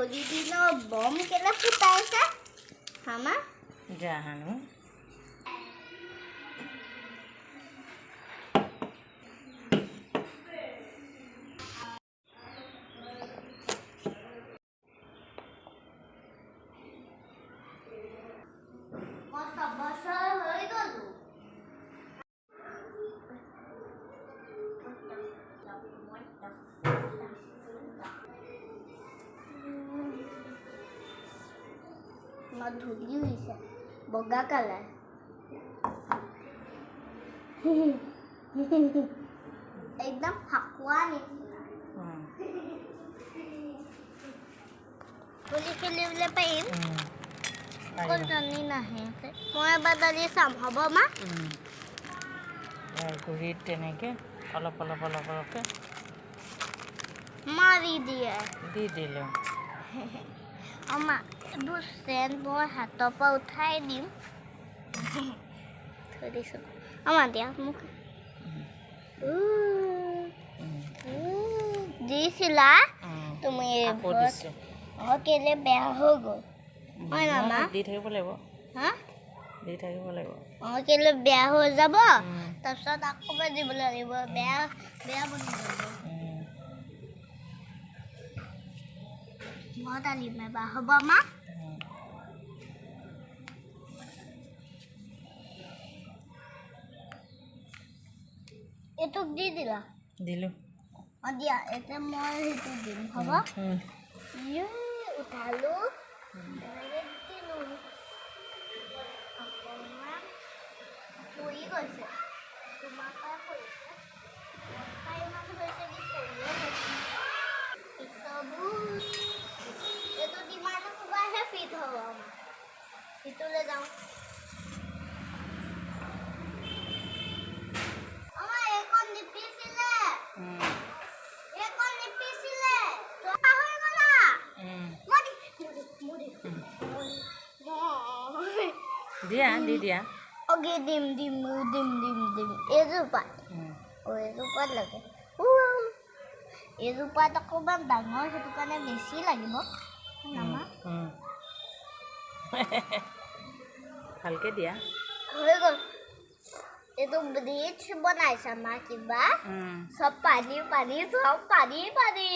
होली दिनो बम केला फुटाइছে हामा জানো धुली हुई से बगा कलर एकदम हकवा होली खेलिबले पाइम कोन जानी नाहे মই বাদালি সাম হ'ব মা গুড়ি তেনেকে অলপ অলপ অলপ অলপকে মাৰি দিয়ে দি দিলো আমা দুসেন মই হাতৰ পৰা উঠাই দিম থৈ দিছো আমা দিয়া মোক দিছিলা তুমি কেলে বেয়া হৈ গ'ল হয় মামা দি থাকিব লাগিব হা দি থাকিব লাগিব কেলে বেয়া হৈ যাব তাৰপিছত আকৌ দিব লাগিব বেয়া বেয়া বনি যাব মই দালি মেবা হ'ব মা এটুক দি দিলা দিলো দিয়া এতিয়া মই সেইটো দিম হ'ব উঠালো পৰি গৈছে তোমাৰ পৰা পৰিছে ইমান হৈছে কি পৰিয়ে এইটো ডিমাটো খুবাইহে ফিট হ'ব আমাৰ সিটোলৈ যাওঁ আমাৰ এইকণ নিপিছিলে দিয়া দি দিয়া ওকে দিম দিম দিম দিম দিম এজোপাত এজোপাত লাগে এজোপাত অকণমান ডাঙৰ সেইটো কাৰণে বেছি লাগিব নামা ভালকে দিয়া হৈ গ'ল এইটো ব্ৰিজ বনাইছে মা কিবা চব পানী পানী চব পানী পানী